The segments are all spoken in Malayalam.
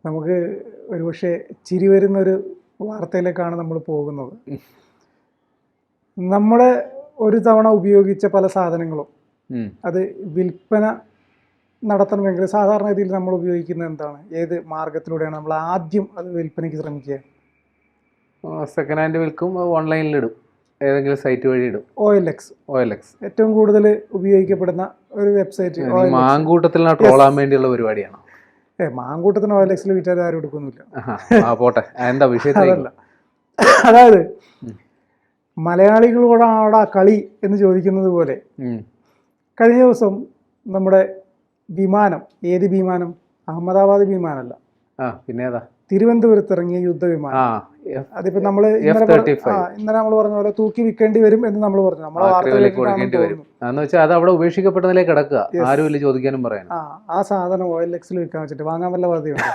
നമുക്ക് ഒരുപക്ഷെ ചിരി വരുന്നൊരു വാർത്തയിലേക്കാണ് നമ്മൾ പോകുന്നത്. നമ്മുടെ ഒരു തവണ ഉപയോഗിച്ച പല സാധനങ്ങളും അത് വിൽപ്പന നടത്തണമെങ്കിൽ സാധാരണ രീതിയിൽ നമ്മൾ ഉപയോഗിക്കുന്നത് എന്താണ്? ഏത് മാർഗത്തിലൂടെയാണ് നമ്മൾ ആദ്യം അത് വിൽപ്പനയ്ക്ക് ശ്രമിക്കുക? സെക്കൻഡ് ഹാൻഡ് വിൽക്കും, ഓൺലൈനിലിടും, ഏതെങ്കിലും സൈറ്റ് വഴി ഇടും. OLX ഏറ്റവും കൂടുതൽ ഉപയോഗിക്കപ്പെടുന്ന ഒരു വെബ്സൈറ്റ്. മാങ്കൂട്ടത്തിൽ ട്രോളാൻ വേണ്ടിയുള്ള പരിപാടിയാണ്. മാങ്കൂട്ടത്തിന് OLXൽ വിറ്റാൽ ആരും എടുക്കുന്നില്ല. പോട്ടെ, എന്താ വിഷയത്തിലല്ല. അതായത് മലയാളികളോടാണ് കളി എന്ന് ചോദിക്കുന്നത് പോലെ കഴിഞ്ഞ ദിവസം നമ്മുടെ വിമാനം, ഏത് വിമാനം? അഹമ്മദാബാദ് വിമാനമല്ല, പിന്നെ ഏതാ? തിരുവനന്തപുരത്ത് ഇറങ്ങിയ യുദ്ധവിമാനം. അതിപ്പോ നമ്മള് ഇന്നലെ നമ്മൾ പറഞ്ഞ പോലെ തൂക്കി വിൽക്കേണ്ടി വരും എന്ന് നമ്മൾ പറഞ്ഞു. നമ്മളെ വാർത്തകളിലേക്ക് അത് അവിടെ ഉപേക്ഷിക്കപ്പെടുന്നതിലേക്ക് കിടക്കുക, ആരും ചോദിക്കാനും പറയാൻ. ആ സാധനം OLXൽ വിൽക്കാൻ വെച്ചിട്ട് വാങ്ങാൻ വല്ല പദ്ധതിയുണ്ടോ?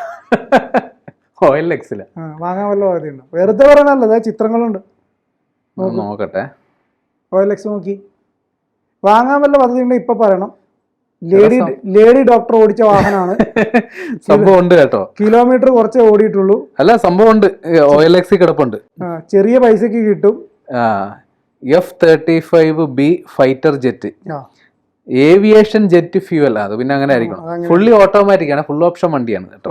OLXൽ വാങ്ങാൻ വല്ല പദ്ധതിയുണ്ടോ? വെറുതെ പറയാനല്ല, അതായത് ചിത്രങ്ങളുണ്ട്, നോക്കട്ടെ. OLX നോക്കി വാങ്ങാൻ വല്ല പദ്ധതിയുണ്ട് ഇപ്പൊ പറയണം. ലേഡി ഡോക്ടർ ഓടിച്ച വാഹനമാണ്. സംഭവം ഉണ്ട് കേട്ടോ, കിലോമീറ്റർ കുറച്ചേ ഓടിയിട്ടുള്ളൂ. അല്ല, സംഭവം ഉണ്ട്, OLX കിടപ്പുണ്ട്. ചെറിയ പൈസക്ക് കിട്ടും. F-35B fighter jet, aviation jet fuel. അത് പിന്നെ അങ്ങനെ ആയിരിക്കണം. ഫുള്ളി ഓട്ടോമാറ്റിക് ആണ്, ഫുൾ ഓപ്ഷൻ വണ്ടിയാണ് കേട്ടോ.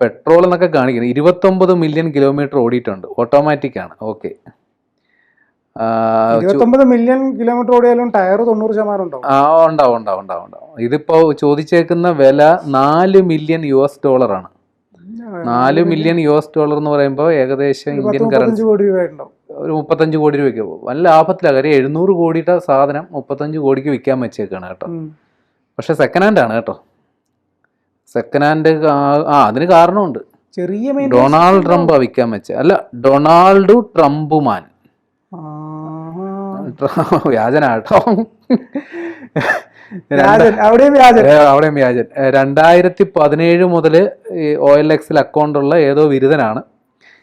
പെട്രോൾ എന്നൊക്കെ കാണിക്കണം. 29 മില്യൺ കിലോമീറ്റർ ഓടിയിട്ടുണ്ട്, ഓട്ടോമാറ്റിക് ആണ്. ഓക്കെ, 29 മില്യൺ കിലോമീറ്റർ ഓടിയാലും ടയർ 90% ഉണ്ടാവും. ഇതിപ്പോ ചോദിച്ചേക്കുന്ന വില $4 മില്യൺ ആണ്. $4 മില്യൺ എന്ന് പറയുമ്പോൾ ഏകദേശം ഇന്ത്യൻ കറൻസി ഒരു 35 കോടി രൂപയ്ക്ക് പോകും. നല്ല ലാഭത്തിലാണ്. കാര്യം 700 കോടിയുടെ സാധനം 35 കോടിക്ക് വിൽക്കാൻ വെച്ചേക്കാണ് കേട്ടോ. പക്ഷെ സെക്കൻഡ് ഹാൻഡ് ആണ് കേട്ടോ. സെക്കൻഡ് ഹാൻഡ് അതിന് കാരണമുണ്ട്. ഡൊണാൾഡ് ട്രംപ് വിൽക്കാൻ വെച്ച, അല്ല, ഡൊണാൾഡ് ട്രംപുമാൻ വ്യാജനാട്ടോ. അവിടെയും വ്യാജൻ. 2017 മുതൽ OLXൽ അക്കൗണ്ടുള്ള ഏതോ ബിരുദനാണ്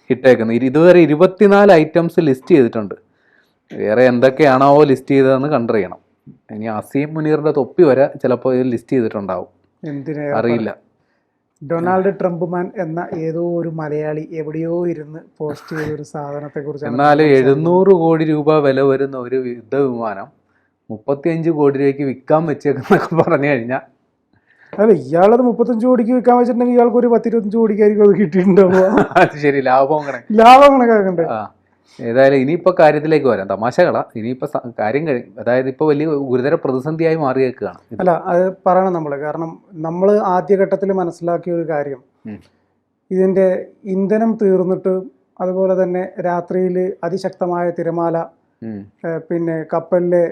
ഇട്ടേക്കുന്നത്. ഇതുവരെ 24 ഐറ്റംസ് ലിസ്റ്റ് ചെയ്തിട്ടുണ്ട്. വേറെ എന്തൊക്കെയാണോ ലിസ്റ്റ് ചെയ്തതെന്ന് കണ്ടറിയണം. ഇനി അസീം മുനീറിന്റെ തൊപ്പി വരെ ചിലപ്പോൾ ഇത് ലിസ്റ്റ് ചെയ്തിട്ടുണ്ടാവും, അറിയില്ല. ഡൊണാൾഡ് ട്രംപ്മാൻ എന്ന ഏതോ ഒരു മലയാളി എവിടെയോ ഇരുന്ന് പോസ്റ്റ് ചെയ്ത ഒരു സാധനത്തെ കുറിച്ചാണ്. എന്നാൽ 700 കോടി രൂപ വില വരുന്ന ഒരു യുദ്ധവിമാനം 35 കോടി രൂപയ്ക്ക് വിൽക്കാൻ വെച്ചേക്കുന്നൊക്കെ പറഞ്ഞു കഴിഞ്ഞാൽ, അല്ല, ഇയാളത് 35 കോടിക്ക് വിൽക്കാൻ വെച്ചിട്ടുണ്ടെങ്കിൽ ഇയാൾക്ക് ഒരു 10-25 കോടിക്കായിരിക്കും അത് കിട്ടിയിട്ടുണ്ടാവുക. അത് ശരി, ലാഭം കണക്കാക്കണ്ടേ? ഏതായാലും ഇനിയിപ്പോൾ കാര്യത്തിലേക്ക് വരാം. തമാശകളാ. ഇനിയിപ്പോൾ കാര്യം കഴിയും. അതായത് ഇപ്പോൾ വലിയ ഗുരുതര പ്രതിസന്ധിയായി മാറിയേക്കുകയാണ്. അല്ല, അത് പറയണം നമ്മൾ. കാരണം നമ്മൾ ആദ്യഘട്ടത്തിൽ മനസ്സിലാക്കിയ ഒരു കാര്യം, ഇതിൻ്റെ ഇന്ധനം തീർന്നിട്ട് അതുപോലെ തന്നെ രാത്രിയിൽ അതിശക്തമായ തിരമാല, പിന്നെ കപ്പലിലെ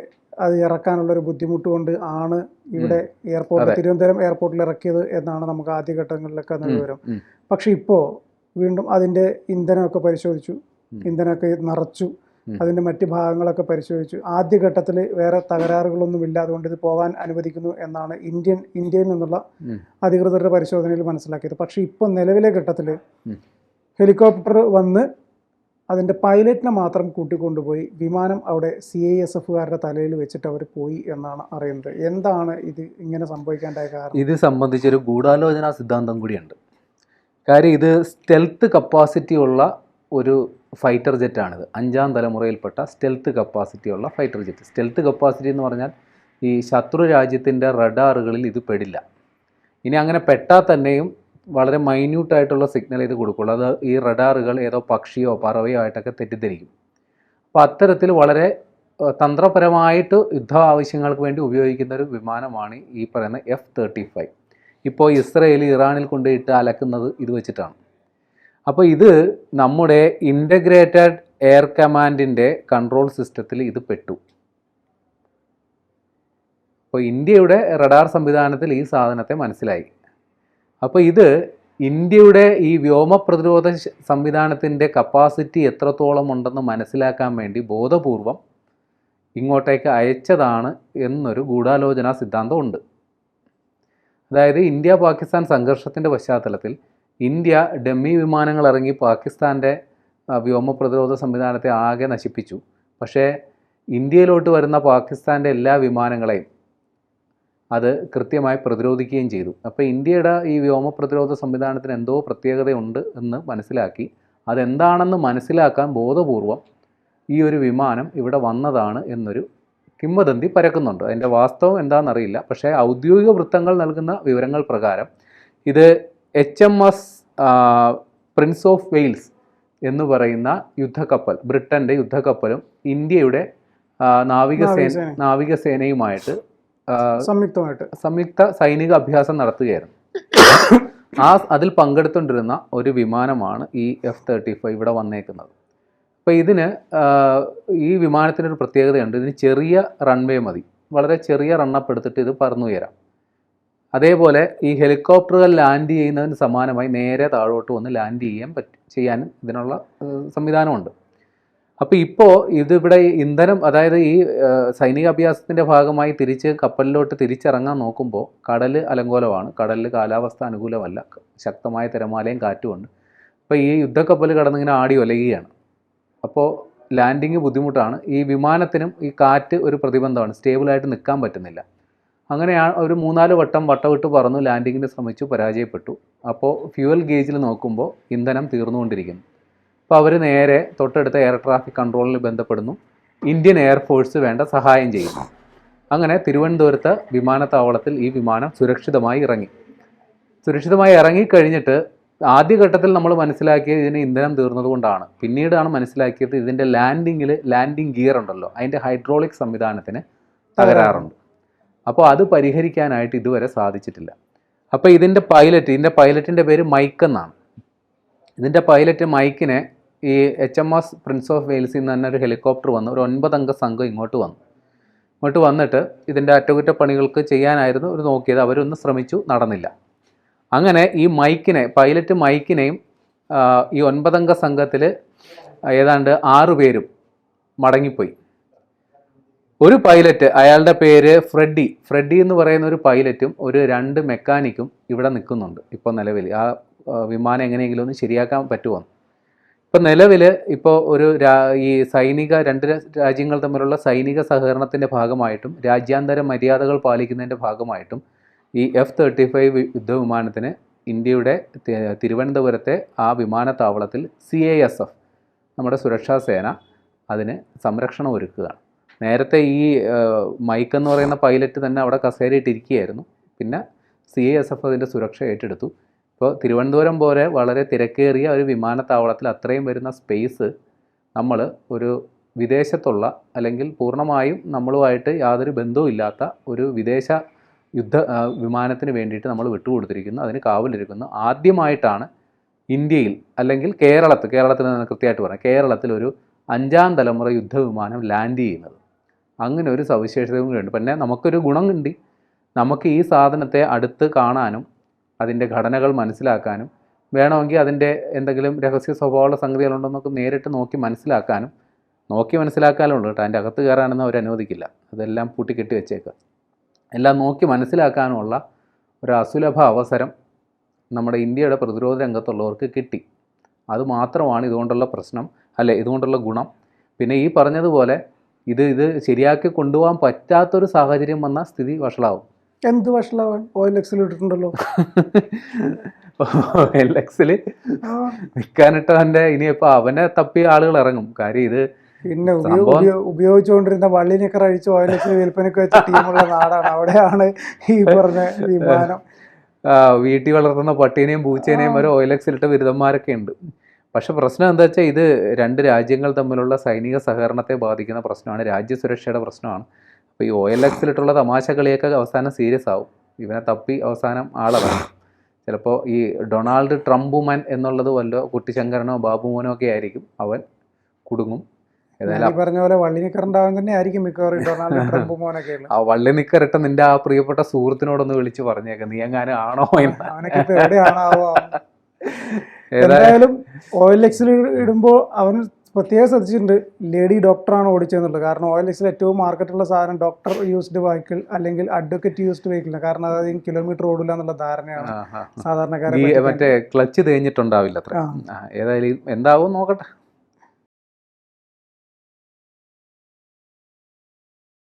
അത് ഇറക്കാനുള്ളൊരു ബുദ്ധിമുട്ട് കൊണ്ട് ആണ് ഇവിടെ തിരുവനന്തപുരം എയർപോർട്ടിൽ ഇറക്കിയത് എന്നാണ് നമുക്ക് ആദ്യഘട്ടങ്ങളിലൊക്കെ വിവരം. പക്ഷെ ഇപ്പോൾ വീണ്ടും അതിൻ്റെ ഇന്ധനമൊക്കെ പരിശോധിച്ചു, ഇന്ധനമൊക്കെ നിറച്ചു, അതിൻ്റെ മറ്റ് ഭാഗങ്ങളൊക്കെ പരിശോധിച്ചു. ആദ്യഘട്ടത്തിൽ വേറെ തകരാറുകളൊന്നുമില്ല, അതുകൊണ്ട് ഇത് പോകാൻ അനുവദിക്കുന്നു എന്നാണ് ഇന്ത്യയിൽ നിന്നുള്ള അധികൃതരുടെ പരിശോധനയിൽ മനസ്സിലാക്കിയത്. പക്ഷേ ഇപ്പോൾ നിലവിലെ ഘട്ടത്തിൽ ഹെലികോപ്റ്റർ വന്ന് അതിൻ്റെ പൈലറ്റിനെ മാത്രം കൂട്ടിക്കൊണ്ടുപോയി വിമാനം അവിടെ CISFകാരുടെ തലയിൽ വെച്ചിട്ട് അവർ പോയി എന്നാണ് അറിയുന്നത്. എന്താണ് ഇത് ഇങ്ങനെ സംഭവിക്കാണ്ടായ കാരണം? ഇത് സംബന്ധിച്ചൊരു ഗൂഢാലോചനാ സിദ്ധാന്തം കൂടിയുണ്ട്. കാര്യം ഇത് സ്റ്റെൽത്ത് കപ്പാസിറ്റി ഉള്ള ഒരു ഫൈറ്റർ ജെറ്റാണിത്. 5ാം തലമുറയിൽപ്പെട്ട സ്റ്റെൽത്ത് കപ്പാസിറ്റി ഉള്ള ഫൈറ്റർ ജെറ്റ്. സ്റ്റെൽത്ത് കപ്പാസിറ്റി എന്ന് പറഞ്ഞാൽ ഈ ശത്രു രാജ്യത്തിൻ്റെ റഡാറുകളിൽ ഇത് പെടില്ല. ഇനി അങ്ങനെ പെട്ടാൽ തന്നെയും വളരെ മൈന്യൂട്ടായിട്ടുള്ള സിഗ്നൽ ഇത് കൊടുക്കുള്ളൂ. അത് ഈ റഡാറുകൾ ഏതോ പക്ഷിയോ പറവയോ ആയിട്ടൊക്കെ തെറ്റിദ്ധരിക്കും. അപ്പോൾ അത്തരത്തിൽ വളരെ തന്ത്രപരമായിട്ട് യുദ്ധ ആവശ്യങ്ങൾക്ക് വേണ്ടി ഉപയോഗിക്കുന്ന ഒരു വിമാനമാണ് ഈ പറയുന്ന F-35. ഇപ്പോൾ ഇസ്രയേൽ ഇറാനിൽ കൊണ്ടുപോയിട്ട് അലക്കുന്നത് ഇത് വെച്ചിട്ടാണ്. അപ്പോൾ ഇത് നമ്മുടെ ഇൻ്റഗ്രേറ്റഡ് എയർ കമാൻഡിൻ്റെ കൺട്രോൾ സിസ്റ്റത്തിൽ ഇത് പെട്ടു. അപ്പോൾ ഇന്ത്യയുടെ റഡാർ സംവിധാനത്തിൽ ഈ സാധനത്തെ മനസ്സിലായി. അപ്പോൾ ഇത് ഇന്ത്യയുടെ ഈ വ്യോമ പ്രതിരോധ സംവിധാനത്തിൻ്റെ കപ്പാസിറ്റി എത്രത്തോളം ഉണ്ടെന്ന് മനസ്സിലാക്കാൻ വേണ്ടി ബോധപൂർവം ഇങ്ങോട്ടേക്ക് അയച്ചതാണ് എന്നൊരു ഗൂഢാലോചനാ സിദ്ധാന്തമുണ്ട്. അതായത് ഇന്ത്യ പാകിസ്ഥാൻ സംഘർഷത്തിൻ്റെ പശ്ചാത്തലത്തിൽ ഇന്ത്യ ഡമ്മി വിമാനങ്ങൾ ഇറങ്ങി പാകിസ്ഥാൻ്റെ വ്യോമ പ്രതിരോധ സംവിധാനത്തെ ആകെ നശിപ്പിച്ചു. പക്ഷേ ഇന്ത്യയിലോട്ട് വരുന്ന പാകിസ്ഥാൻ്റെ എല്ലാ വിമാനങ്ങളെയും അത് കൃത്യമായി പ്രതിരോധിക്കുകയും ചെയ്തു. അപ്പോൾ ഇന്ത്യയുടെ ഈ വ്യോമ പ്രതിരോധ സംവിധാനത്തിന് എന്തോ പ്രത്യേകതയുണ്ട് എന്ന് മനസ്സിലാക്കി അതെന്താണെന്ന് മനസ്സിലാക്കാൻ ബോധപൂർവം ഈ ഒരു വിമാനം ഇവിടെ വന്നതാണ് എന്നൊരു കിംവദന്തി പരക്കുന്നുണ്ട്. അതിൻ്റെ വാസ്തവം എന്താണെന്നറിയില്ല. പക്ഷേ ഔദ്യോഗിക വൃത്തങ്ങൾ നൽകുന്ന വിവരങ്ങൾ പ്രകാരം ഇത് HMS പ്രിൻസ് ഓഫ് വെയിൽസ് എന്ന് പറയുന്ന യുദ്ധക്കപ്പൽ, ബ്രിട്ടൻ്റെ യുദ്ധക്കപ്പലും ഇന്ത്യയുടെ നാവികസേനയുമായിട്ട് സംയുക്ത സൈനിക അഭ്യാസം നടത്തുകയായിരുന്നു. അതിൽ പങ്കെടുത്തുകൊണ്ടിരുന്ന ഒരു വിമാനമാണ് ഈ F-35 ഇവിടെ വന്നേക്കുന്നത്. അപ്പോൾ ഈ വിമാനത്തിനൊരു പ്രത്യേകതയുണ്ട്. ഇതിന് ചെറിയ റൺവേ മതി, വളരെ ചെറിയ റണ്ണപ്പ് എടുത്തിട്ട് ഇത് പറന്നുയരാം. അതേപോലെ ഈ ഹെലികോപ്റ്ററുകൾ ലാൻഡ് ചെയ്യുന്നതിന് സമാനമായി നേരെ താഴോട്ട് വന്ന് ലാൻഡ് ചെയ്യാനും ഇതിനുള്ള സംവിധാനമുണ്ട്. അപ്പോൾ ഇപ്പോൾ ഇതിവിടെ ഇന്ധനം, അതായത് ഈ സൈനിക അഭ്യാസത്തിൻ്റെ ഭാഗമായി കപ്പലിലോട്ട് തിരിച്ചിറങ്ങാൻ നോക്കുമ്പോൾ കടൽ അലങ്കോലമാണ്. കടലിൽ കാലാവസ്ഥ അനുകൂലമല്ല, ശക്തമായ തിരമാലയും കാറ്റുമുണ്ട്. അപ്പോൾ ഈ യുദ്ധക്കപ്പൽ കടന്നിങ്ങനെ ആടി ഒലയുകയാണ്. അപ്പോൾ ലാൻഡിങ് ബുദ്ധിമുട്ടാണ്. ഈ വിമാനത്തിനും ഈ കാറ്റ് ഒരു പ്രതിബന്ധമാണ്, സ്റ്റേബിളായിട്ട് നിൽക്കാൻ പറ്റുന്നില്ല. അങ്ങനെ ഒരു 3-4 വട്ടം വട്ടവിട്ട് പറന്നു ലാൻഡിങ്ങിന് ശ്രമിച്ചു, പരാജയപ്പെട്ടു. അപ്പോൾ ഫ്യൂവൽ ഗേജിൽ നോക്കുമ്പോൾ ഇന്ധനം തീർന്നുകൊണ്ടിരിക്കുന്നു. അപ്പോൾ അവർ നേരെ തൊട്ടടുത്ത എയർ ട്രാഫിക് കൺട്രോളിൽ ബന്ധപ്പെടുന്നു. ഇന്ത്യൻ എയർഫോഴ്സ് വേണ്ട സഹായം ചെയ്യുന്നു. അങ്ങനെ തിരുവനന്തപുരത്ത് വിമാനത്താവളത്തിൽ ഈ വിമാനം സുരക്ഷിതമായി ഇറങ്ങിക്കഴിഞ്ഞിട്ട് ആദ്യഘട്ടത്തിൽ നമ്മൾ മനസ്സിലാക്കിയത് ഇതിന് ഇന്ധനം തീർന്നതുകൊണ്ടാണ്. പിന്നീടാണ് മനസ്സിലാക്കിയത് ഇതിൻ്റെ ലാൻഡിങ് ഗിയർ ഉണ്ടല്ലോ, അതിൻ്റെ ഹൈഡ്രോളിക് സംവിധാനത്തിന് തകരാറുണ്ട്. അപ്പോൾ അത് പരിഹരിക്കാനായിട്ട് ഇതുവരെ സാധിച്ചിട്ടില്ല. അപ്പോൾ ഇതിൻ്റെ പൈലറ്റിൻ്റെ പേര് മൈക്ക് എന്നാണ്. ഇതിൻ്റെ പൈലറ്റ് മൈക്കിനെ ഈ HMS പ്രിൻസ് ഓഫ് വെയിൽസിൽ നിന്ന് തന്നെ ഒരു ഹെലികോപ്റ്റർ വന്നു, ഒരു 9 അംഗ സംഘം ഇങ്ങോട്ട് വന്നിട്ട് ഇതിൻ്റെ അറ്റകുറ്റപ്പണികൾക്ക് ചെയ്യാനായിരുന്നു ഒരു നോക്കിയത്. അവരൊന്ന് ശ്രമിച്ചു, നടന്നില്ല. അങ്ങനെ ഈ പൈലറ്റ് മൈക്കിനെയും ഈ 9 അംഗ സംഘത്തിൽ ഏതാണ്ട് 6 പേരും മടങ്ങിപ്പോയി. ഒരു പൈലറ്റ്, അയാളുടെ പേര് ഫ്രെഡി എന്ന് പറയുന്ന ഒരു പൈലറ്റും ഒരു 2 മെക്കാനിക്കും ഇവിടെ നിൽക്കുന്നുണ്ട്. ഇപ്പോൾ നിലവിൽ ആ വിമാനം എങ്ങനെയെങ്കിലും ഒന്ന് ശരിയാക്കാൻ പറ്റുമോ? ഇപ്പം നിലവിൽ ഈ 2 രാജ്യങ്ങൾ തമ്മിലുള്ള സൈനിക സഹകരണത്തിൻ്റെ ഭാഗമായിട്ടും രാജ്യാന്തര മര്യാദകൾ പാലിക്കുന്നതിൻ്റെ ഭാഗമായിട്ടും ഈ F-35 യുദ്ധവിമാനത്തിന് ഇന്ത്യയുടെ തിരുവനന്തപുരത്തെ ആ വിമാനത്താവളത്തിൽ CASF, നമ്മുടെ സുരക്ഷാ സേന, അതിന് സംരക്ഷണം ഒരുക്കുകയാണ്. നേരത്തെ ഈ മൈക്ക് എന്ന് പറയുന്ന പൈലറ്റ് തന്നെ അവിടെ കസേരയിട്ടിരിക്കുകയായിരുന്നു. പിന്നെ CASF അതിൻ്റെ സുരക്ഷ ഏറ്റെടുത്തു. ഇപ്പോൾ തിരുവനന്തപുരം പോലെ വളരെ തിരക്കേറിയ ഒരു വിമാനത്താവളത്തിൽ അത്രയും വരുന്ന സ്പേസ് നമ്മൾ ഒരു വിദേശത്തുള്ള, അല്ലെങ്കിൽ പൂർണ്ണമായും നമ്മളുമായിട്ട് യാതൊരു ബന്ധവും ഇല്ലാത്ത ഒരു വിദേശ വിമാനത്തിന് വേണ്ടിയിട്ട് നമ്മൾ വിട്ടുകൊടുത്തിരിക്കുന്നു, അതിന് കാവലിരിക്കുന്നു. ആദ്യമായിട്ടാണ് ഇന്ത്യയിൽ, അല്ലെങ്കിൽ കേരളത്തിൽ നിന്ന് കൃത്യമായിട്ട് പറയാം, കേരളത്തിൽ ഒരു 5ാം തലമുറ യുദ്ധവിമാനം ലാൻഡ് ചെയ്യുന്നത്. അങ്ങനെ ഒരു സവിശേഷതയും കൂടിയുണ്ട്. പിന്നെ നമുക്കൊരു ഗുണം കിട്ടി, നമുക്ക് ഈ സാധനത്തെ അടുത്ത് കാണാനും അതിൻ്റെ ഘടനകൾ മനസ്സിലാക്കാനും, വേണമെങ്കിൽ അതിൻ്റെ എന്തെങ്കിലും രഹസ്യ സ്വഭാവമുള്ള സംഗതികളുണ്ടെന്നൊക്കെ നേരിട്ട് നോക്കി മനസ്സിലാക്കാനുള്ളൂ കേട്ടോ. അതിൻ്റെ അകത്ത് കയറാനൊന്നും അവർ അനുവദിക്കില്ല, അതെല്ലാം പൂട്ടിക്കെട്ടി വെച്ചേക്കുക. എല്ലാം നോക്കി മനസ്സിലാക്കാനുമുള്ള ഒരു അസുലഭ അവസരം നമ്മുടെ ഇന്ത്യയുടെ പ്രതിരോധ രംഗത്തുള്ളവർക്ക് കിട്ടി. അതുമാത്രമാണ് ഇതുകൊണ്ടുള്ള ഗുണം. പിന്നെ ഈ പറഞ്ഞതുപോലെ ഇത് ശരിയാക്കി കൊണ്ടുപോകാൻ പറ്റാത്തൊരു സാഹചര്യം വന്ന സ്ഥിതി വഷളാവും. എന്ത് വഷളാവാൻ? OLX ഇട്ടിട്ടുണ്ടല്ലോ. OLX നിൽക്കാനിട്ടവൻ്റെ ഇനിയിപ്പോൾ അവനെ തപ്പി ആളുകൾ ഇറങ്ങും. കാര്യം ഇത് പിന്നെ ഉപയോഗിച്ചുകൊണ്ടിരുന്ന വള്ളി നിക്കർ അഴിച്ച് OLX വിൽപ്പനയ്ക്ക് വെച്ച ടീമുള്ള നാടാണ്. അവിടെയാണ് ഈ പറഞ്ഞ വിമാനം. വീട്ടിൽ വളർത്തുന്ന പട്ടീനെയും പൂച്ചേനെയും വരെ OLX ബിരുദന്മാരൊക്കെ ഉണ്ട്. പക്ഷെ പ്രശ്നം എന്താ വെച്ചാൽ ഇത് 2 രാജ്യങ്ങൾ തമ്മിലുള്ള സൈനിക സഹകരണത്തെ ബാധിക്കുന്ന പ്രശ്നമാണ്, രാജ്യസുരക്ഷയുടെ പ്രശ്നമാണ്. അപ്പോൾ ഈ OLX തമാശ കളിയൊക്കെ അവസാനം സീരിയസ് ആവും. ഇവനെ തപ്പി അവസാനം ആളിറങ്ങും. ചിലപ്പോൾ ഈ ഡൊണാൾഡ് ട്രംപുമൻ എന്നുള്ളത് വല്ലോ കുട്ടിശങ്കരനോ ബാബുമോനോ ഒക്കെ ആയിരിക്കും, അവൻ കുടുങ്ങും. പറഞ്ഞ പോലെ വള്ളി നിക്കറുണ്ടാവാൻ തന്നെ ആയിരിക്കും മിക്കവാറും ഡൊണാൾഡ് ട്രംപ് മോനൊക്കെ. ആ വള്ളി നിക്കറിട്ട് നിന്റെ ആ പ്രിയപ്പെട്ട സുഹൃത്തിനോടൊന്ന് വിളിച്ച് പറഞ്ഞേക്കാം, നീ എങ്ങാനും ആണോ അവനൊക്കെ ഇപ്പൊ എവിടെയാണാവോ. എന്തായാലും OLX ഇടുമ്പോൾ അവന് പ്രത്യേകം ശ്രദ്ധിച്ചിട്ടുണ്ട് ലേഡി ഡോക്ടറാണ് ഓടിച്ചെന്നുള്ളത്. കാരണം OLX ഏറ്റവും മാർക്കറ്റുള്ള സാധനം ഡോക്ടർ യൂസ്ഡ് വെഹിക്കിൾ അല്ലെങ്കിൽ അഡ്വക്കേറ്റ് യൂസ്ഡ് വെഹിക്കിൾ, കാരണം അതായത് കിലോമീറ്റർ ഓടില്ല എന്നുള്ള ധാരണയാണ് സാധാരണക്കാരെ. മറ്റേ ക്ലച്ച് തേഞ്ഞിട്ടുണ്ടാവില്ല അത്ര. ഏതായാലും എന്താവും നോക്കട്ടെ.